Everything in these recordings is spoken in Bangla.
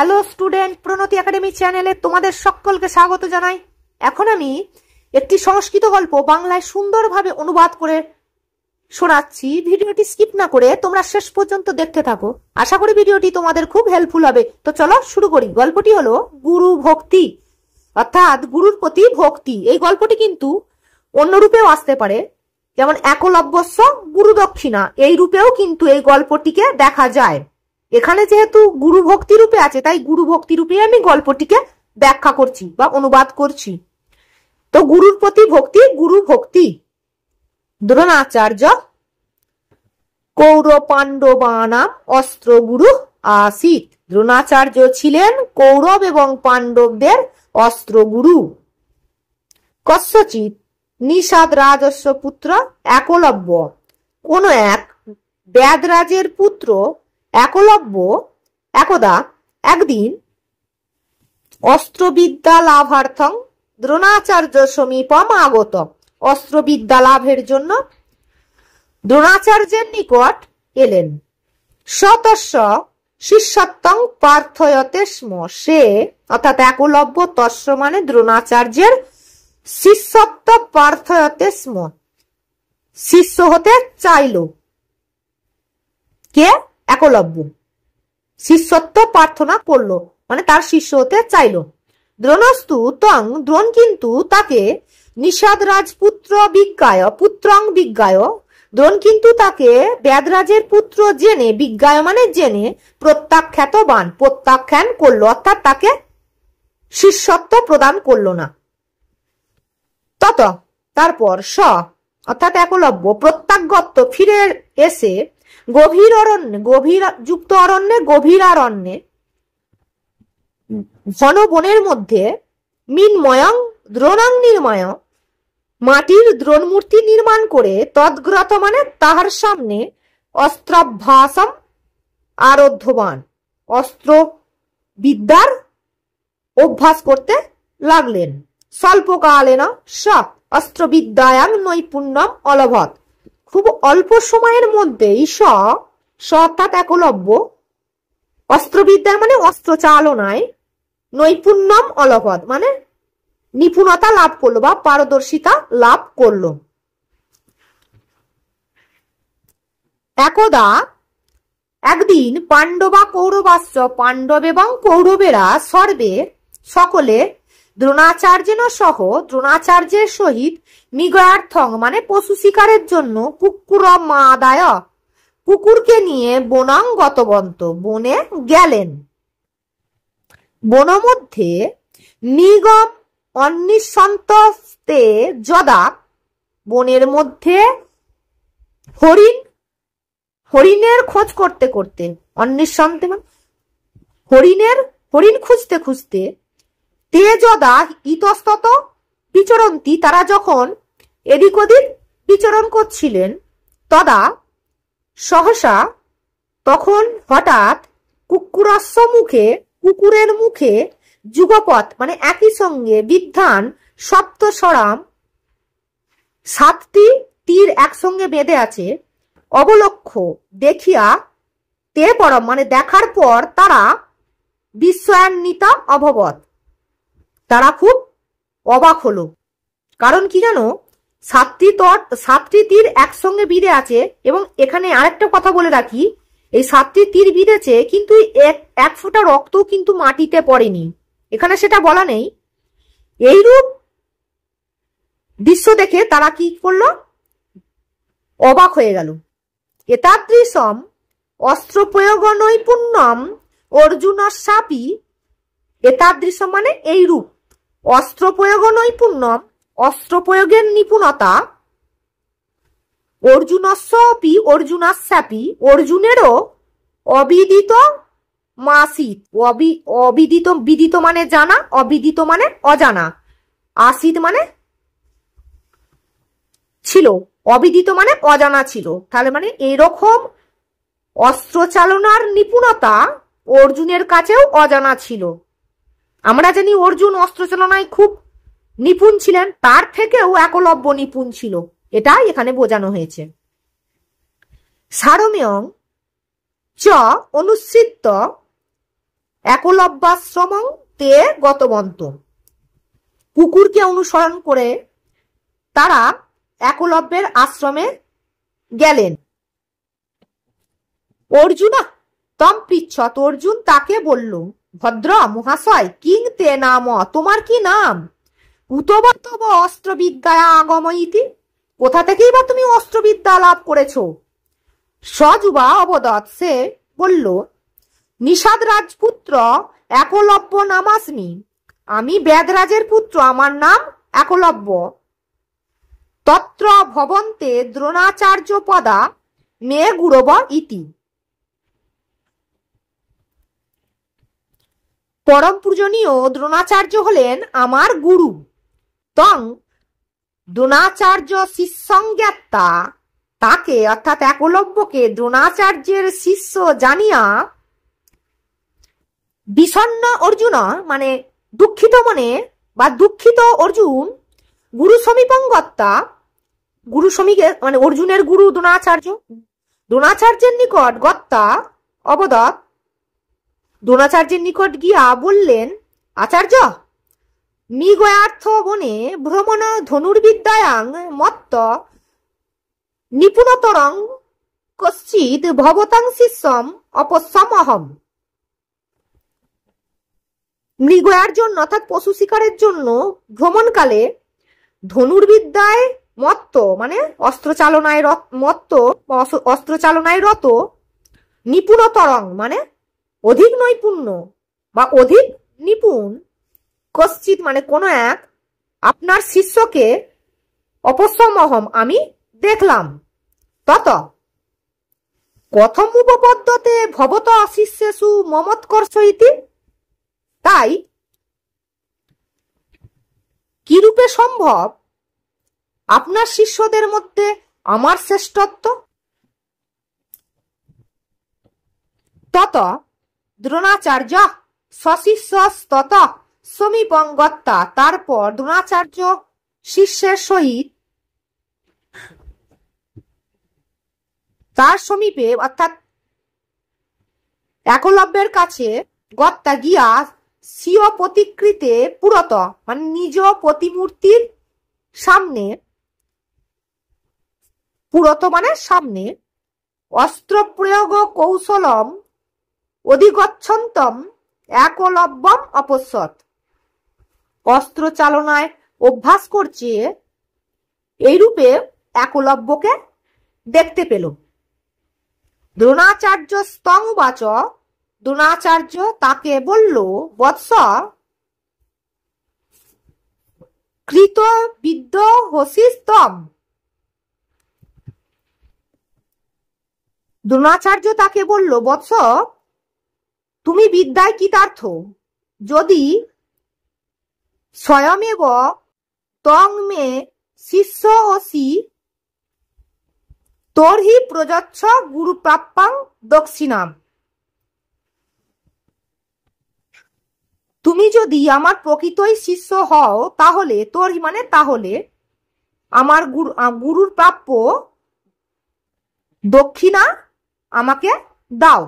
হ্যালো স্টুডেন্ট, প্রণতি একাডেমি চ্যানেলে তোমাদের সকলকে স্বাগত জানাই। এখন আমি একটি সংস্কৃত গল্প বাংলায় সুন্দরভাবে অনুবাদ করে শোনাচ্ছি। ভিডিওটি স্কিপ না করে তোমরা শেষ পর্যন্ত দেখতে থাকো। আশা করি ভিডিওটি তোমাদের খুব হেল্পফুল হবে। তো চলো শুরু করি। গল্পটি হলো গুরু ভক্তি, অর্থাৎ গুরুর প্রতি ভক্তি। এই গল্পটি কিন্তু অন্য রূপেও আসতে পারে, যেমন একলব্যস্য গুরু দক্ষিণা, এই রূপেও কিন্তু এই গল্পটিকে দেখা যায়। এখানে যেহেতু গুরু ভক্তি রূপে আছে, তাই গুরু ভক্তি রূপে আমি গল্পটিকে ব্যাখ্যা করছি বা অনুবাদ করছি। তো গুরুর প্রতি ভক্তি, গুরু ভক্তি। দ্রোণাচার্য কৌরব পাণ্ডবানাম অস্ত্র গুরু আসিত। দ্রোণাচার্য ছিলেন কৌরব এবং পাণ্ডবদের অস্ত্র গুরু। কস্যচিৎ নিষাদ রাজস্ব পুত্র একলব্য, কোন এক ব্যাদরাজের পুত্র একলব্য একদা একদিন অস্ত্রবিদ্যা লাভার্থং দ্রোণাচার্য সমীপম আগত। অস্ত্রবিদ্যা লাভের জন্য দ্রোণাচার্যের নিকট এলেন। সতস্য শিষ্যত্বং প্রার্থয়তে স্ম, সে অর্থাৎ একলব্য তস্য মানে দ্রোণাচার্যের শিষ্যত্ব প্রার্থয়তে স্ম, শিষ্য হতে চাইল। কে? একলব্য শিষ্যত্ব প্রার্থনা করলো, মানে তার শিষ্য হতে চাইল। দ্রোণস্তু তং, দ্রোণ কিন্তু তাকে নিষাদ রাজপুত্র বিজ্ঞায় পুত্রং বিজ্ঞায়, দ্রোণ কিন্তু তাকে ব্যাদরাজের পুত্র জেনে, বিজ্ঞায় মানে জেনে, প্রত্যাখ্যাতবান প্রত্যাখ্যান করলো, অর্থাৎ তাকে শিষ্যত্ব প্রদান করলো না। তত তারপর স অর্থাৎ একলব্য প্রত্যাগত ফিরে এসে গভীর অরণ্যে, গভীর যুক্ত অরণ্যে, গভীর অরণ্যে ঘন বনের মধ্যে মিন্ময়ং দ্রোণাং নির্ময়, মাটির দ্রোণ মূর্তি নির্মাণ করে তদ্গ্রত মানে তাহার সামনে অস্ত্রাভ্যাসম আরোধ্যবান, অস্ত্র বিদ্যার অভ্যাস করতে লাগলেন। স্বল্পকালেন স অস্ত্রবিদ্যায়াং নৈপুণ্যম অলভত, খুব অল্প সময়ের মধ্যেই স অর্থাৎ একলব্য অস্ত্রবিদ্যা মানে অস্ত্র চালনায়, নৈপুণ্যম অলভত মানে নিপুণতা লাভ করলো বা পারদর্শিতা লাভ করলো। একদা একদিন পাণ্ডবা কৌরবাশ্চ, পাণ্ডব এবং কৌরবেরা সর্বে সকলে দ্রোণাচার্যেন সহ দ্রোণাচার্যের সহিত মৃগয়ার্থং মানে পশু শিকারের জন্য কুকুরমাদায়, কুকুরকে নিয়ে বনং গতবন্ত, বনে গেলেন। বন মধ্যে নিগম অন্নিসন্তে যদা, বনের মধ্যে হরিণের খোঁজ করতে করতে, অন্নিসন্তে মানে হরিণ খুঁজতে খুঁজতে, তে যদা ইতস্তত বিচরন্তি, তারা যখন এদিক ওদিক বিচরণ করছিলেন, তদা সহসা তখন হঠাৎ কুকুরস্য মুখে, কুকুরের মুখে যুগপথ মানে একই সঙ্গে বিদ্যান সপ্তসরাম, সাতটি তীর একসঙ্গে বেঁধে আছে, অবলক্ষ দেখিয়া, তে পরম মানে দেখার পর তারা বিস্ময়ান্বিতা অভবত, তারা খুব অবাক হলো। কারণ কি জানো, সাতটি তীর একসঙ্গে বিঁধে আছে। এবং এখানে আরেকটা কথা বলে রাখি, এই সাতটি তীর বিঁধেছে কিন্তু এক ফোঁটা রক্ত কিন্তু মাটিতে পড়েনি, এখানে সেটা বলা নেই। এইরূপ দৃশ্য দেখে তারা কি করলো, অবাক হয়ে গেল। এতাদৃশম অস্ত্র প্রয়োগ নৈপুণ্যম অর্জুনস্যাপি, এতাদৃশম মানে এইরূপ, অস্ত্র প্রয়োগ নৈপুণ্যম অস্ত্র প্রয়োগের নিপুণতা, অর্জুনস্যাপি অর্জুনস্যাপি অর্জুনেরও অবিদিত মাসিত, অবিদিত বিদিত মানে জানা, অবিদিত মানে অজানা, আসিত মানে ছিল, অবিদিত মানে অজানা ছিল। তাহলে মানে এরকম অস্ত্র চালনার নিপুণতা অর্জুনের কাছেও অজানা ছিল। আমরা জানি অর্জুন অস্ত্র চালনায় খুব নিপুণ ছিলেন, তার থেকেও একলব্য নিপুণ ছিল, এটাই এখানে বোঝানো হয়েছে। সারমেয়ং চ অনুসৃত একলব্যাশ্রমং তে গতবন্ত। কুকুরকে অনুসরণ করে তারা একলব্যের আশ্রমে গেলেন। অর্জুনা তম পৃচ্ছত, অর্জুন তাকে বলল, ভদ্র মহাশয়, কিং তে নাম, তোমার কি নাম? উতবা তব অস্ত্রবিদ্যায় আগম ইতি, কোথা থেকেই বা তুমি অস্ত্রবিদ্যা লাভ করেছো? সযুবা অবদৎ, সে বলল, নিষাদ রাজপুত্র একলব্য নামাস্মি, আমি বেদরাজের পুত্র, আমার নাম একলব্য। তত্র ভবন্তে দ্রোণাচার্য পদা মে গুরব ইতি, পরম পূজনীয় দ্রোণাচার্য হলেন আমার গুরু। তং দ্রোণাচার্য শিষ্যজ্ঞাত্তা, তাকে অর্থাৎ একলব্যকে দ্রোণাচার্যের শিষ্য জানিয়া বিষণ্ণ অর্জুন, মানে দুঃখিত মনে বা দুঃখিত অর্জুন, গুরু সমীপঙ্গত্তা, গুরু সমীপে মানে অর্জুনের গুরু দ্রোণাচার্য, দ্রোণাচার্যের নিকট গত্তা অবদৎ, দ্রোণাচার্যের নিকট গিয়া বললেন, আচার্য, মৃগয়ার্থ বনে ভ্রমণ ধনুর্বিদ্যায়াং মত্ত নিপুণতরং কশ্চিৎ ভবতাং শিষ্যম অপশ্যমহম। মৃগয়ার জন্য অর্থাৎ পশু শিকারের জন্য ভ্রমণকালে ধনুর্বিদ্যায় মত্ত মানে অস্ত্রচালনায় রত, নিপুণতরং মানে অধিক নৈপুণ্য বা অধিক নিপুণ, কশ্চিৎ মানে কোন এক, আপনার শিষ্যকে অপশ্যমহম আমি দেখলাম। তত কথম উপপদ্যতে ভবত শিষ্যেষু মমৎকর্ষ ইতি, তাই কিরূপে সম্ভব আপনার শিষ্যদের মধ্যে আমার শ্রেষ্ঠত্ব? তত দ্রোণাচার্য সশিষ্যস্তত সমীপং গত্তা, তারপর দ্রোণাচার্য শিষ্যের সহিত তার সমীপে অর্থাৎ একলব্যের কাছে গত্তা গিয়া স্বীয় প্রতিকৃতে পুরত মানে নিজ প্রতিমূর্তির সামনে, পুরত মানে সামনে, অস্ত্র প্রয়োগ কৌশলম অধিগচ্ছন্তম একলব্যম অপশ্যৎ, অস্ত্র চালনায় অভ্যাস করছে এইরূপে একলব্যকে দেখতে পেল। দ্রোণাচার্য স্তং উবাচ, দ্রোণাচার্য তাকে বলল, বৎস কৃত বিদ্য হসিস্তম, দ্রোণাচার্য তাকে বলল, বৎস তুমি বিদ্যায় কৃতার্থ, যদি স্বয়মেব তং মে শিষ্য অসি তর্হি প্রযচ্ছ গুরু প্রাপ্যাং দক্ষিণাম, তুমি যদি আমার প্রকৃতই শিষ্য হও তাহলে, তর্হি মানে তাহলে, আমার গুরুর প্রাপ্য দক্ষিণা আমাকে দাও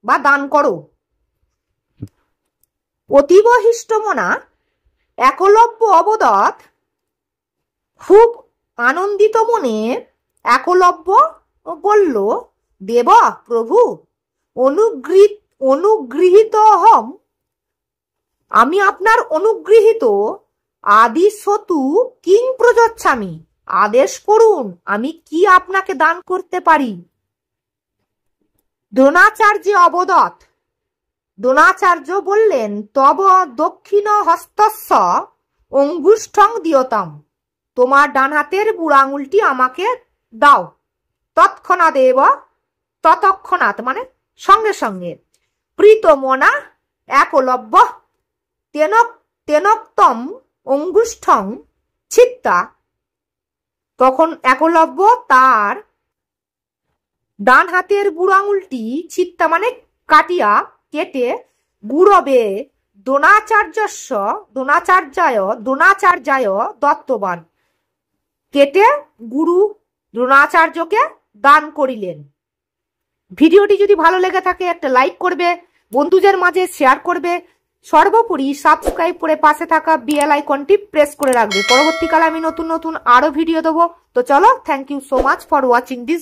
বা দান করো। অতীব হৃষ্টমনা একলব্য অবদৎ, খুব আনন্দিত মনে একলব্য বলল, দেব প্রভু অনুগৃহীত হম, আমি আপনার অনুগৃহীত। আদি সতু কিং প্রযচ্ছামি, আদেশ করুন আমি কি আপনাকে দান করতে পারি। দ্রোণাচার্য অবদৎ, দ্রোণাচার্য বললেন, তব দক্ষিণ হস্তস্য অঙ্গুষ্ঠং দিয়তাম, তোমার ডান হাতের বুড়ো আঙুলটি আমাকে দাও। তৎক্ষণাদেব, তৎক্ষণাৎ মানে সঙ্গে সঙ্গে, প্রীতমনা একলব্য তেনক্তম অঙ্গুষ্ঠং ছিত্তা, তখন একলব্য তার ডান হাতের বুড়ো আঙুলটি ছিত্তা মানে কাটিয়া কেটে গুরবে দ্রোণাচার্যায় দত্তবান, কেটে গুরু দ্রোণাচার্যকে দান করিলেন। ভিডিওটি যদি ভালো লেগে থাকে একটা লাইক করবে, বন্ধুদের মাঝে শেয়ার করবে, সর্বোপরি সাবস্ক্রাইব করে পাশে থাকা বেল আইকনটি প্রেস করে রাখবে। পরবর্তীকালে আমি নতুন নতুন আরো ভিডিও দেবো। তো চলো, thank you so much for watching this.